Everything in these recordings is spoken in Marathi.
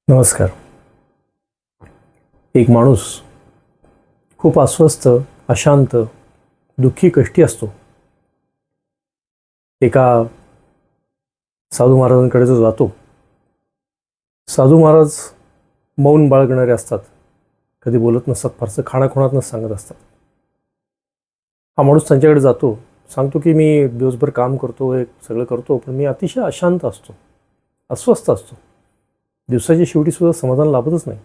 नमस्कार. एक माणूस खूप अस्वस्थ, अशांत, दुःखी, कष्टी असतो. एका साधू महाराजांकडे जो जातो, साधू महाराज मौन बाळगणारे असतात, कधी बोलत नसतात, फारसं खाणाखुणातनंच सांगत असतात. हा माणूस त्यांच्याकडे जातो, सांगतो की मी दिवसभर काम करतो, हे सगळं करतो, पण मी अतिशय अशांत असतो, अस्वस्थ असतो. दिवसाच्या शेवटीसुद्धा समाधान लाभतच नाही.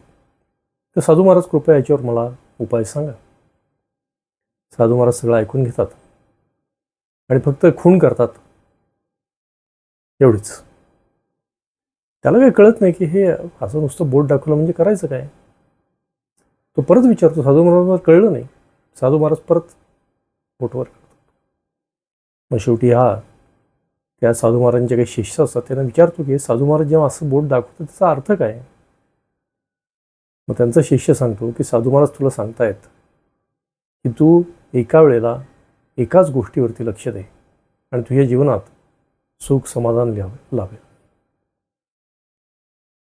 तर साधू महाराज कृपया याच्यावर मला उपाय सांगा. साधू महाराज सगळं ऐकून घेतात आणि फक्त खूण करतात, एवढीच. त्याला काही कळत नाही की हे असं नुसतं बोट दाखवलं म्हणजे करायचं काय. तो परत विचारतो, साधू महाराजांना कळलं नाही. साधू महाराज परत बोटवर करतात. मग शेवटी त्या साधू महाराजांचे काही शिष्य असतात, त्यांना विचारतो की साधू महाराज जेव्हा असं बोट दाखवतात त्याचा अर्थ काय. मग त्यांचा शिष्य सांगतो की साधू महाराज तुला सांगतायत की तू एका वेळेला एकाच गोष्टीवरती लक्ष दे आणि तुझ्या जीवनात सुख समाधान लाभेल.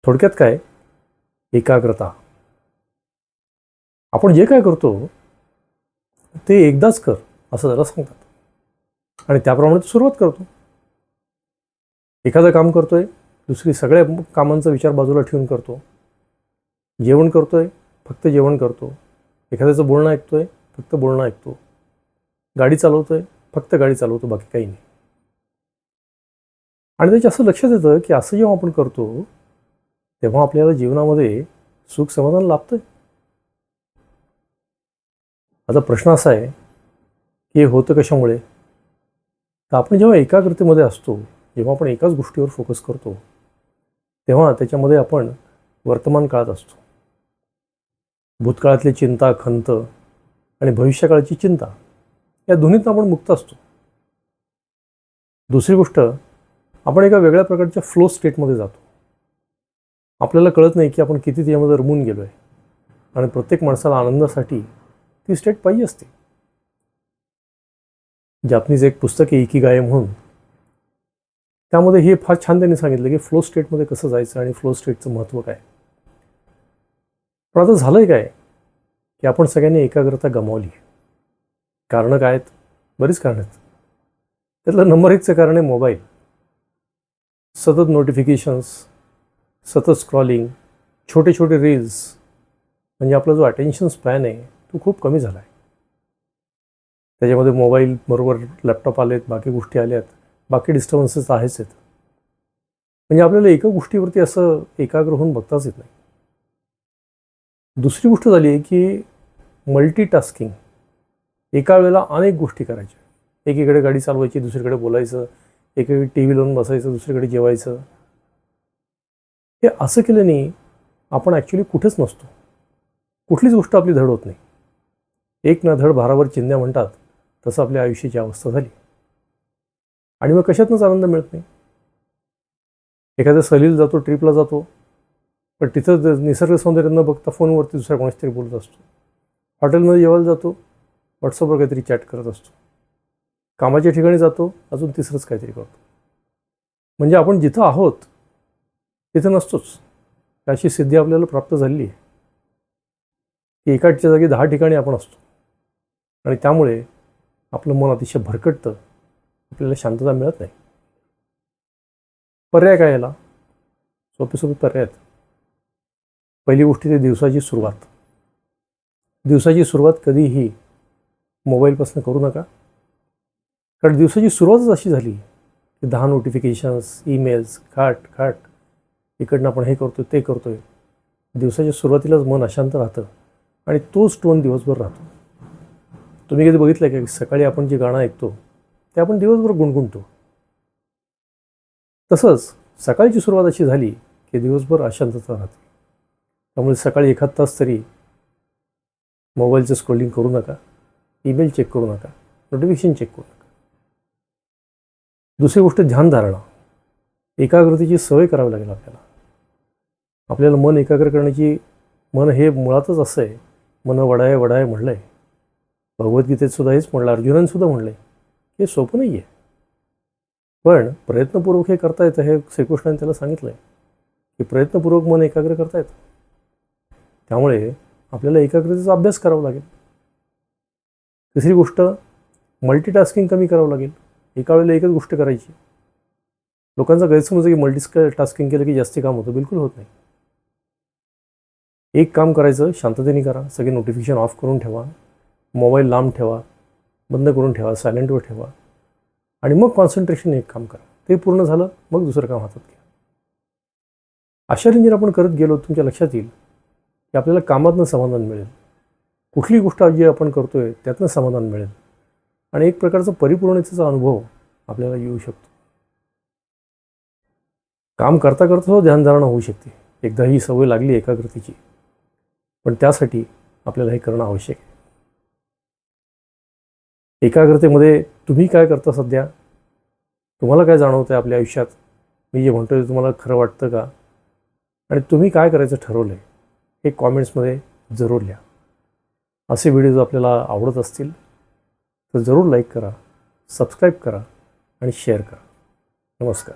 थोडक्यात काय, एकाग्रता. आपण जे काय करतो ते एकदाच कर असं त्याला सांगतात आणि त्याप्रमाणे तो सुरुवात करतो. एखादं काम करतोय, दुसरी सगळ्या कामांचा विचार बाजूला ठेवून करतो. जेवण करतोय, फक्त जेवण करतो. एखाद्याचं बोलणं ऐकतोय, फक्त बोलणं ऐकतो. गाडी चालवतोय, फक्त गाडी चालवतो, बाकी काही नाही. आणि त्याच्या असं लक्षात येतं की असं जेव्हा आपण करतो तेव्हा आपल्याला जीवनामध्ये सुख समाधान लाभतंय. आता प्रश्न असा आहे की हे होतं कशामुळे. तर आपण जेव्हा एकाग्रतेमध्ये असतो, जेव्हा आपण एकाच गोष्टीवर फोकस करतो, तेव्हा त्याच्यामध्ये आपण वर्तमान काळात असतो. भूतकाळातली चिंता, खंत आणि भविष्यकाळाची चिंता, या दोन्हीतून आपण मुक्त असतो. दुसरी गोष्ट, आपण एका वेगळ्या प्रकारच्या फ्लो स्टेटमध्ये जातो. आपल्याला कळत नाही की आपण किती त्यामध्ये रमून गेलो आहे आणि प्रत्येक माणसाला आनंदासाठी ती स्टेट पाहिजे असते. जापनीज एक पुस्तक आहे इकिगाय म्हणून, त्यामध्ये हे फार छान त्यांनी सांगितलं की फ्लो स्टेटमध्ये कसं जायचं आणि फ्लो स्टेटचं महत्त्व काय. पण आता झालंय काय की आपण सगळ्यांनी एकाग्रता गमावली. कारणं काय आहेत? बरीच कारणं आहेत. त्यातलं नंबर 1चं कारण आहे मोबाईल. सतत नोटिफिकेशन्स, सतत स्क्रॉलिंग, छोटे छोटे रील्स, म्हणजे आपला जो अटेन्शन स्पॅन आहे तो खूप कमी झाला आहे. त्याच्यामध्ये मोबाईल बरोबर लॅपटॉप आलेत, बाकी गोष्टी आल्यात, बाकी डिस्टर्बन्सेस आहेच आहेत. म्हणजे आपल्याला एका गोष्टीवरती असं एकाग्र होऊन बघताच येत नाही. दुसरी गोष्ट झाली आहे की मल्टीटास्किंग. एका वेळेला अनेक गोष्टी करायच्या. एकीकडे गाडी चालवायची, दुसरीकडे बोलायचं, एकीकडे टी व्ही लावून बसायचं, दुसरीकडे जेवायचं. हे असं केल्याने आपण ॲक्च्युली कुठेच नसतो. कुठलीच गोष्ट आपली धड होत नाही. एक ना धड भारावर चिंध्या म्हणतात, तसं आपल्या आयुष्याची अवस्था झाली. आणि मग कशातनंच आनंद मिळत नाही. एखाद्या सहलीला जातो, ट्रिपला जातो, पण तिथं निसर्ग सौंदर्य न बघता फोनवरती दुसऱ्या कोणाशी तरी बोलत असतो. हॉटेलमध्ये जेवायला जातो, व्हॉट्सअपवर काहीतरी चॅट करत असतो. कामाच्या ठिकाणी जातो, अजून तिसरंच काहीतरी करतो. म्हणजे आपण जिथं आहोत तिथं नसतोच. अशी सिद्धी आपल्याला प्राप्त झालेली आहे की एकाच्या जागी 10 ठिकाणी आपण असतो आणि त्यामुळे आपलं मन अतिशय भरकटतं, आपल्याला शांतता मिळत नाही. पर्याय काय याला? सोपे पर्याय आहेत. पहिली गोष्ट ते दिवसाची सुरुवात. दिवसाची सुरुवात कधीही मोबाईलपासून करू नका. कारण दिवसाची सुरुवातच अशी झाली की 10 नोटिफिकेशन्स, ईमेल्स, खाट इकडनं आपण हे करतो, ते करतोय. दिवसाच्या सुरुवातीलाच मन अशांत राहतं आणि तोच टोन दिवसभर राहतो. तुम्ही कधी बघितलं का की सकाळी आपण जे गाणं ऐकतो ते आपण दिवसभर गुणगुणतो. तसंच सकाळची सुरुवात अशी झाली की दिवसभर अशांतता राहते. त्यामुळे सकाळी एखाद तास तरी मोबाईलचं स्क्रोलिंग करू नका, ईमेल चेक करू नका, नोटिफिकेशन चेक करू नका. दुसरी गोष्ट, ध्यानधारणा. एकाग्रतेची सवय करावी लागेल आपल्याला. आपल्याला मन एकाग्र करण्याची, मन हे मुळातच असं आहे, मन वडाय वडाय म्हणलं आहे. भगवद्गीतेत सुद्धा हेच म्हणलं, अर्जुनांसुद्धा म्हणलं आहे. हे सोपं नाही आहे, पण प्रयत्नपूर्वक हे करता येतं. हे श्रीकृष्णाने त्याला सांगितलं आहे की प्रयत्नपूर्वक मन एकाग्र करता येतं. त्यामुळे आपल्याला एकाग्रतेचा अभ्यास करावा लागेल. तिसरी गोष्ट, मल्टीटास्किंग कमी करावं लागेल. एका वेळेला एकच गोष्ट करायची. लोकांचा गैरसमज आहे की मल्टीटास्किंग केलं की जास्ती काम होतं. बिलकुल होत नाही. एक काम करायचं, शांततेने करा. सगळे नोटिफिकेशन ऑफ करून ठेवा, मोबाईल लांब ठेवा, बंद करून ठेवा, सायलेंटवर ठेवा आणि मग कॉन्सन्ट्रेशन एक काम करा. ते पूर्ण झालं मग दुसरं काम हातात घ्या. अशा रेंजर आपण करत गेलो, तुमच्या लक्षात येईल की आपल्याला कामातनं समाधान मिळेल. कुठली गोष्ट जी आपण करतोय त्यातनं समाधान मिळेल आणि एक प्रकारचा परिपूर्णतेचा अनुभव आपल्याला येऊ शकतो. काम करता करता ध्यानधारणा होऊ शकते. एकदा ही सवय लागली एकाग्रतेची, पण त्यासाठी आपल्याला हे करणं आवश्यक आहे. एकाग्रतेमध्ये तुम्ही काय करता सध्या? तुम्हाला काय जाणवतं आहे आपल्या आयुष्यात? मी जे म्हणतोय तुम्हाला खरं वाटतं का? आणि तुम्ही काय करायचं ठरवलं आहे हे कॉमेंट्समध्ये जरूर लिहा. असे व्हिडिओज आपल्याला आवडत असतील तर जरूर लाईक करा, सबस्क्राईब करा आणि शेअर करा. नमस्कार.